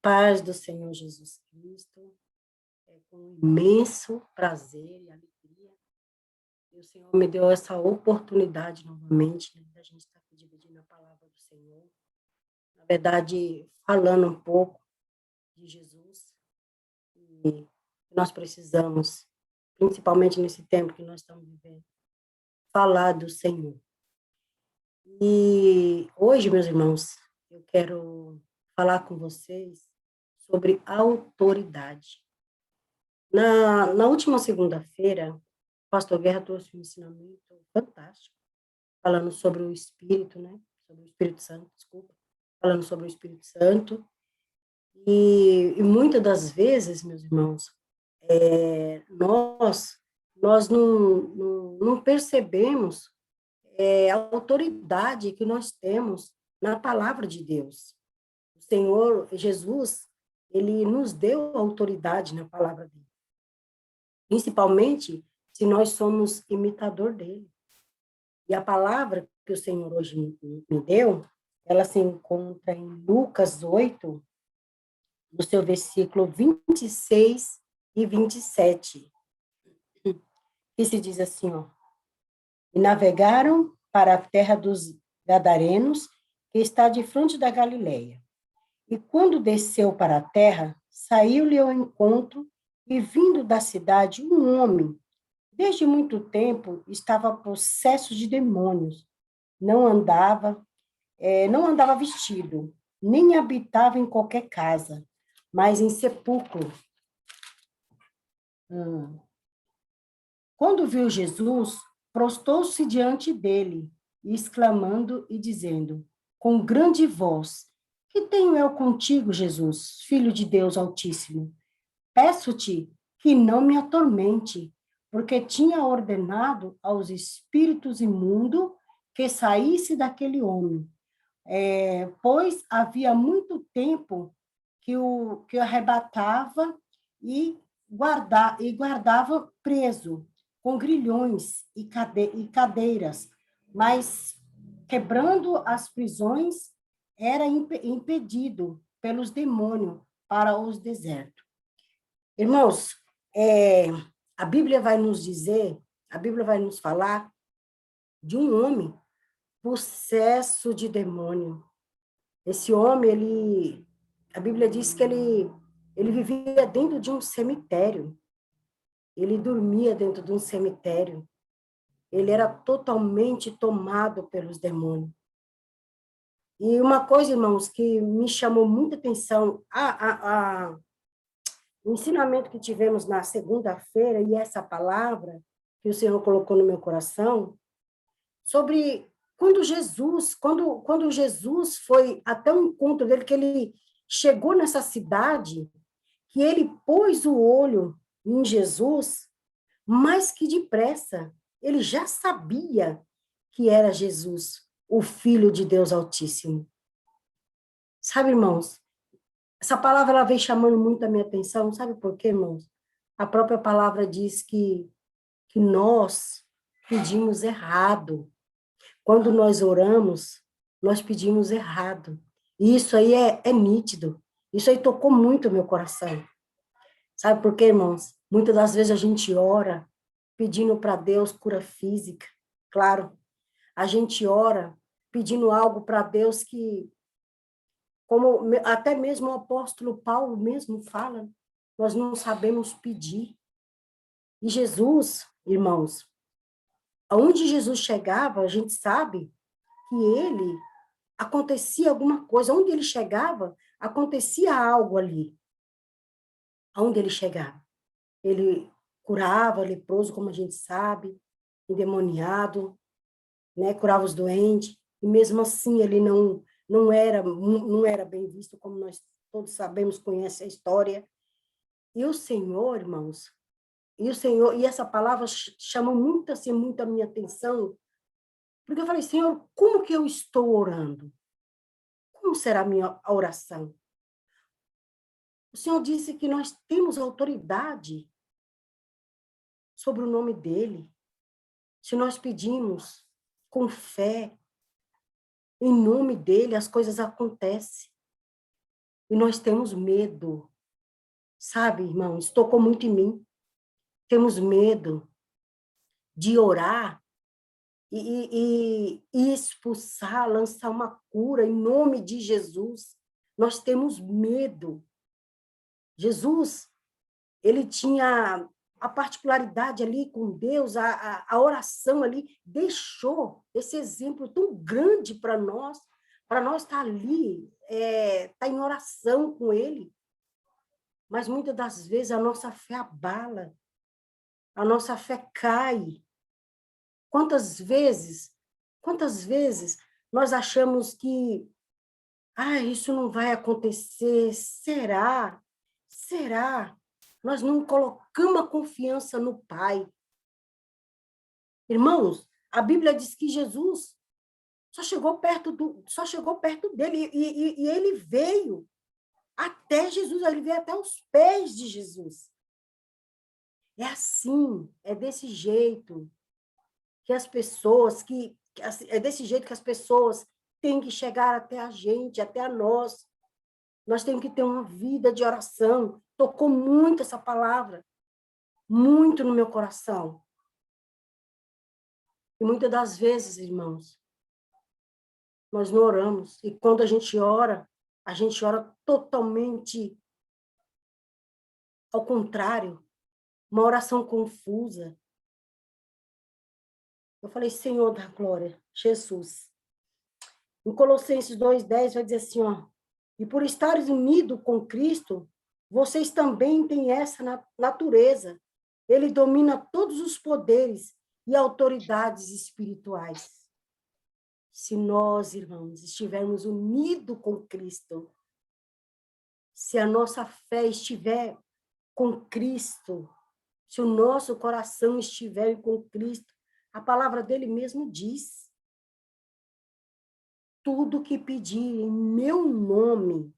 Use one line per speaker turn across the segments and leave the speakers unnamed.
paz do Senhor Jesus Cristo, é com imenso prazer e alegria. E o Senhor me deu essa oportunidade novamente, né, da gente estar aqui dividindo a palavra do Senhor. Na verdade, falando um pouco de Jesus, e nós precisamos, principalmente nesse tempo que nós estamos vivendo, falar do Senhor. E hoje, meus irmãos, eu quero falar com vocês sobre autoridade. Na última segunda-feira, o pastor Guerra trouxe um ensinamento fantástico, falando sobre o Espírito, né? Sobre o Espírito Santo, desculpa. Falando sobre o Espírito Santo. E muitas das vezes, meus irmãos, nós não percebemos a autoridade que nós temos na palavra de Deus. O Senhor Jesus, ele nos deu autoridade na palavra dele. Principalmente se nós somos imitador dele. E a palavra que o Senhor hoje me deu, ela se encontra em Lucas 8, no seu versículo 26 e 27, que se diz assim, ó: E navegaram para a terra dos Gadarenos, que está de frente da Galileia. E quando desceu para a terra, saiu-lhe ao encontro, e vindo da cidade um homem, desde muito tempo estava possesso de demônios, não andava vestido, nem habitava em qualquer casa, mas em sepulcro. Quando viu Jesus, prostou-se diante dele, exclamando e dizendo, com grande voz: Que tenho eu contigo, Jesus, Filho de Deus Altíssimo? Peço-te que não me atormente, porque tinha ordenado aos espíritos imundos que saísse daquele homem, pois havia muito tempo que o arrebatava e guardava preso, com grilhões e cadeiras, mas quebrando as prisões, era impedido pelos demônios para os desertos. Irmãos, a Bíblia vai nos dizer, a Bíblia vai nos falar de um homem possesso de demônio. Esse homem, a Bíblia diz que ele vivia dentro de um cemitério. Ele dormia dentro de um cemitério. Ele era totalmente tomado pelos demônios. E uma coisa, irmãos, que me chamou muita atenção, o ensinamento que tivemos na segunda-feira e essa palavra que o Senhor colocou no meu coração, sobre quando Jesus foi até o encontro dele, que ele chegou nessa cidade, que ele pôs o olho em Jesus, mais que depressa, ele já sabia que era Jesus, o Filho de Deus Altíssimo. Sabe, irmãos, essa palavra ela vem chamando muito a minha atenção, sabe por quê, irmãos? A própria palavra diz que nós pedimos errado. Quando nós oramos, nós pedimos errado. E isso aí é nítido. Isso aí tocou muito o meu coração. Sabe por quê, irmãos? Muitas das vezes a gente ora pedindo para Deus cura física. Claro, a gente ora pedindo algo para Deus que, como até mesmo o apóstolo Paulo mesmo fala, nós não sabemos pedir. E Jesus, irmãos, aonde Jesus chegava, a gente sabe que ele acontecia alguma coisa. Onde ele chegava, acontecia algo ali. Aonde ele chegava. Ele curava leproso, como a gente sabe, endemoniado, né? Curava os doentes. E mesmo assim ele não era bem visto, como nós todos sabemos, conhece a história. E o Senhor, irmãos, e essa palavra chamou muito assim, muito a minha atenção, porque eu falei, Senhor, como que eu estou orando? Como será a minha oração? O Senhor disse que nós temos autoridade sobre o nome dele. Se nós pedimos com fé, em nome dele, as coisas acontecem. E nós temos medo, sabe, irmãos? Tocou muito em mim. Temos medo de orar e expulsar, lançar uma cura em nome de Jesus. Nós temos medo. Jesus, ele tinha a particularidade ali com Deus, a oração ali, deixou esse exemplo tão grande para nós estar ali, estar em oração com ele. Mas muitas das vezes a nossa fé abala, a nossa fé cai. Quantas vezes nós achamos que isso não vai acontecer? Será? Será? Nós não colocamos a confiança no Pai. Irmãos, a Bíblia diz que Jesus só chegou perto dele e ele veio até Jesus, ele veio até os pés de Jesus. É assim, é desse jeito que as pessoas é desse jeito que as pessoas têm que chegar até a gente, até a nós. Nós temos que ter uma vida de oração. Tocou muito essa palavra, muito no meu coração. E muitas das vezes, irmãos, nós não oramos. E quando a gente ora totalmente ao contrário, uma oração confusa. Eu falei, Senhor da glória, Jesus. Em Colossenses 2:10 vai dizer assim, ó, e por estares unidos com Cristo, vocês também têm essa natureza. Ele domina todos os poderes e autoridades espirituais. Se nós, irmãos, estivermos unidos com Cristo, se a nossa fé estiver com Cristo, se o nosso coração estiver com Cristo, a palavra dele mesmo diz, tudo que pedir em meu nome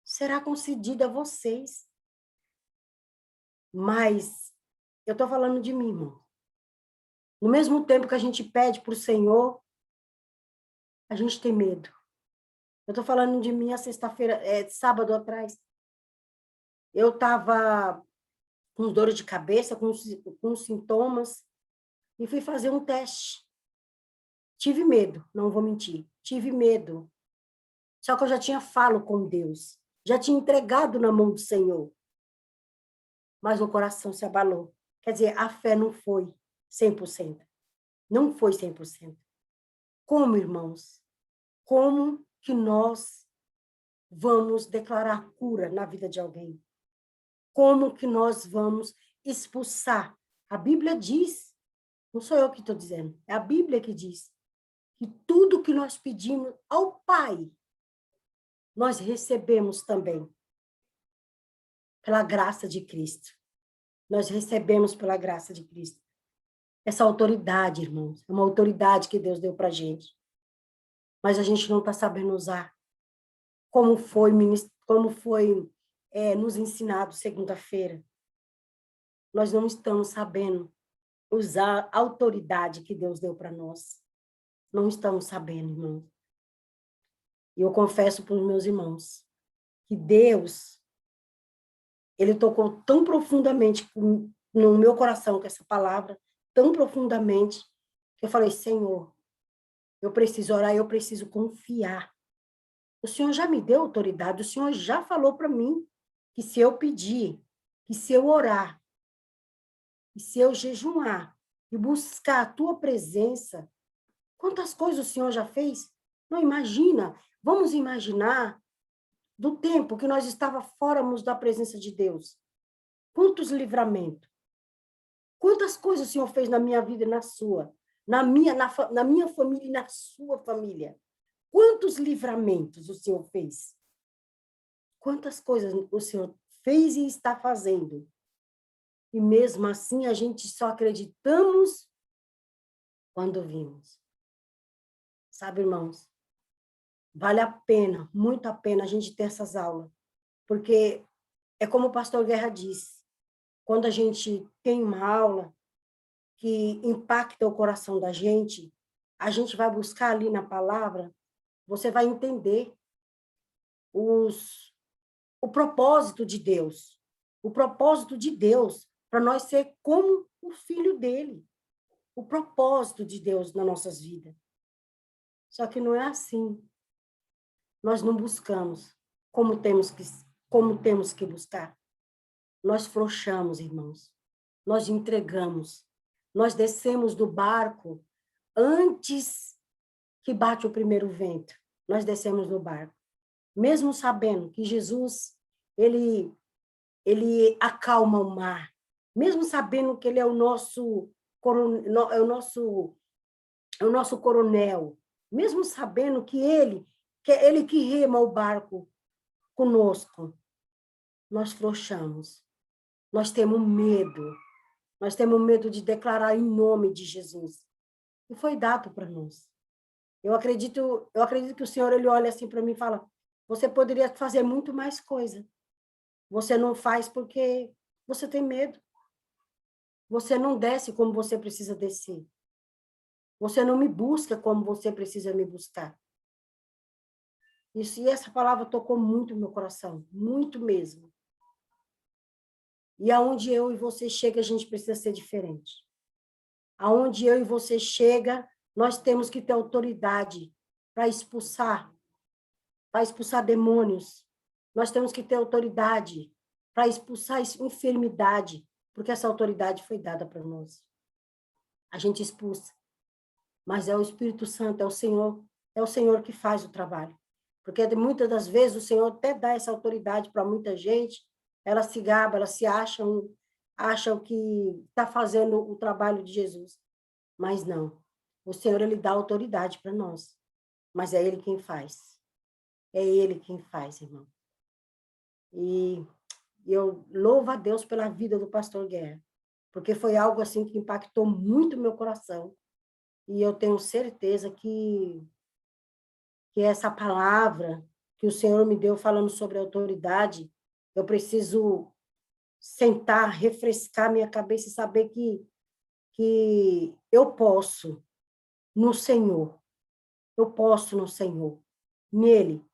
será concedido a vocês. Mas eu estou falando de mim, irmão. No mesmo tempo que a gente pede para o Senhor, a gente tem medo. Eu estou falando de mim a sexta-feira, sábado atrás. Eu estava com dor de cabeça, com sintomas, e fui fazer um teste. Tive medo, não vou mentir. Tive medo. Só que eu já tinha falo com Deus. Já tinha entregado na mão do Senhor. Mas o coração se abalou. Quer dizer, a fé não foi 100%. Não foi 100%. Como, irmãos? Como que nós vamos declarar cura na vida de alguém? Como que nós vamos expulsar? A Bíblia diz, não sou eu que estou dizendo, é a Bíblia que diz, que tudo que nós pedimos ao Pai, nós recebemos também pela graça de Cristo. Nós recebemos pela graça de Cristo. Essa autoridade, irmãos, é uma autoridade que Deus deu para a gente. Mas a gente não está sabendo usar. Como foi nos ensinado segunda-feira. Nós não estamos sabendo usar a autoridade que Deus deu para nós. Não estamos sabendo, irmãos. E eu confesso para os meus irmãos que Deus, ele tocou tão profundamente no meu coração com essa palavra, tão profundamente, que eu falei, Senhor, eu preciso orar, eu preciso confiar. O Senhor já me deu autoridade, o Senhor já falou para mim que se eu pedir, que se eu orar, e se eu jejuar e buscar a tua presença, quantas coisas o Senhor já fez? Não imagina, vamos imaginar do tempo que nós estávamos fóramos da presença de Deus. Quantos livramentos? Quantas coisas o Senhor fez na minha vida e na sua? Na minha família e na sua família? Quantos livramentos o Senhor fez? Quantas coisas o Senhor fez e está fazendo? E mesmo assim a gente só acreditamos quando vimos. Sabe, irmãos? Vale a pena, muito a pena a gente ter essas aulas. Porque é como o pastor Guerra disse, quando a gente tem uma aula que impacta o coração da gente, a gente vai buscar ali na palavra, você vai entender o propósito de Deus. O propósito de Deus para nós ser como o filho dele. O propósito de Deus nas nossas vidas. Só que não é assim. Nós não buscamos como temos que buscar. Nós frouxamos, irmãos. Nós entregamos. Nós descemos do barco antes que bate o primeiro vento. Nós descemos do barco. Mesmo sabendo que Jesus, ele acalma o mar. Mesmo sabendo que ele é o nosso coronel. Mesmo sabendo que ele que rema o barco conosco, nós frouxamos. Nós temos medo. Nós temos medo de declarar em nome de Jesus. E foi dado para nós. Eu acredito que o Senhor, ele olha assim para mim e fala, você poderia fazer muito mais coisa. Você não faz porque você tem medo. Você não desce como você precisa descer. Você não me busca como você precisa me buscar. Isso, e essa palavra tocou muito no meu coração, muito mesmo. E aonde eu e você chega, a gente precisa ser diferente. Aonde eu e você chega, nós temos que ter autoridade para expulsar demônios. Nós temos que ter autoridade para expulsar enfermidade, porque essa autoridade foi dada para nós. A gente expulsa. Mas é o Espírito Santo, é o Senhor que faz o trabalho. Porque muitas das vezes o Senhor até dá essa autoridade para muita gente, elas se gabam, elas se acham que está fazendo o trabalho de Jesus. Mas não. O Senhor, ele dá autoridade para nós. Mas é ele quem faz. É ele quem faz, irmão. E eu louvo a Deus pela vida do pastor Guerra, porque foi algo assim que impactou muito meu coração. E eu tenho certeza que essa palavra que o Senhor me deu falando sobre autoridade, eu preciso sentar, refrescar minha cabeça e saber que eu posso no Senhor. Eu posso no Senhor. Nele.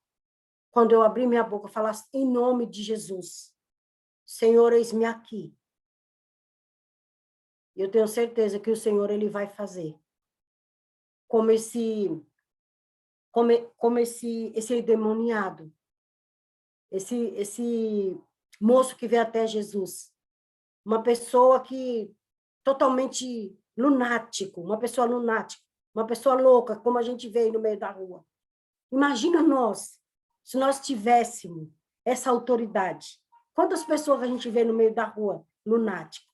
Quando eu abrir minha boca, falar em nome de Jesus. Senhor, eis-me aqui. Eu tenho certeza que o Senhor, ele vai fazer. Como esse endemoniado. Esse moço que veio até Jesus. Uma pessoa que totalmente lunático, uma pessoa lunática, uma pessoa louca, como a gente vê aí no meio da rua. Imagina nós, se nós tivéssemos essa autoridade. Quantas pessoas a gente vê no meio da rua lunático?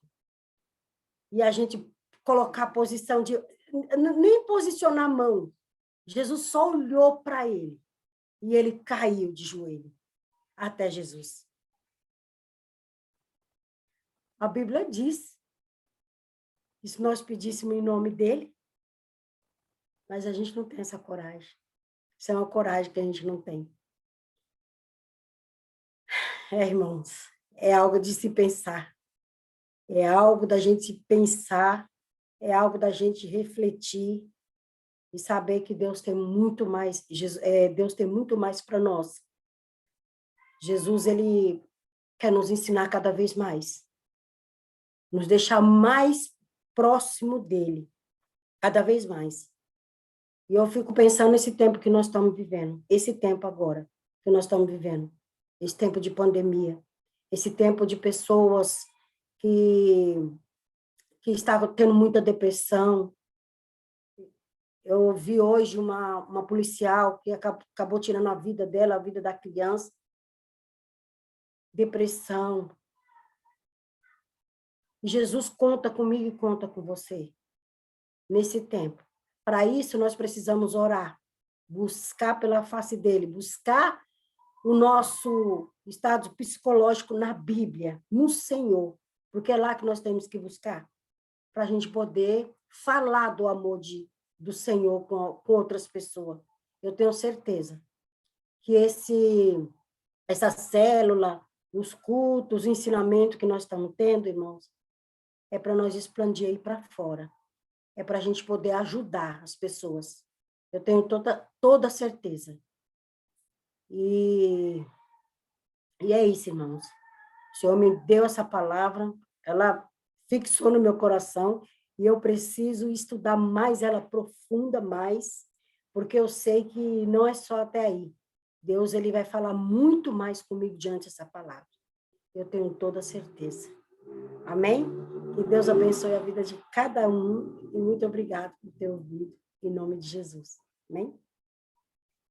E a gente colocar a posição de... Nem posicionar a mão. Jesus só olhou para ele e ele caiu de joelho até Jesus. A Bíblia diz, e se nós pedíssemos em nome dele, mas a gente não tem essa coragem. Isso é uma coragem que a gente não tem. Irmãos, é algo de se pensar. É algo da gente pensar, é algo da gente refletir e saber que Deus tem muito mais, Deus tem muito mais para nós. Jesus, ele quer nos ensinar cada vez mais. Nos deixar mais próximo dele, cada vez mais. E eu fico pensando nesse tempo que nós estamos vivendo, esse tempo agora que nós estamos vivendo, esse tempo de pandemia, esse tempo de pessoas que estavam tendo muita depressão. Eu vi hoje uma policial que acabou tirando a vida dela, a vida da criança. Depressão. Jesus conta comigo e conta com você nesse tempo. Para isso, nós precisamos orar, buscar pela face dele, buscar o nosso estado psicológico na Bíblia, no Senhor, porque é lá que nós temos que buscar, para a gente poder falar do amor do Senhor com outras pessoas. Eu tenho certeza que essa célula, os cultos, o ensinamento que nós estamos tendo, irmãos, é para nós expandir aí para fora. É para a gente poder ajudar as pessoas. Eu tenho toda certeza. E E é isso, irmãos. O Senhor me deu essa palavra, ela fixou no meu coração, e eu preciso estudar mais ela, profunda mais, porque eu sei que não é só até aí. Deus, ele vai falar muito mais comigo diante dessa palavra. Eu tenho toda a certeza. Amém? Que Deus abençoe a vida de cada um, e muito obrigado por ter ouvido, em nome de Jesus. Amém?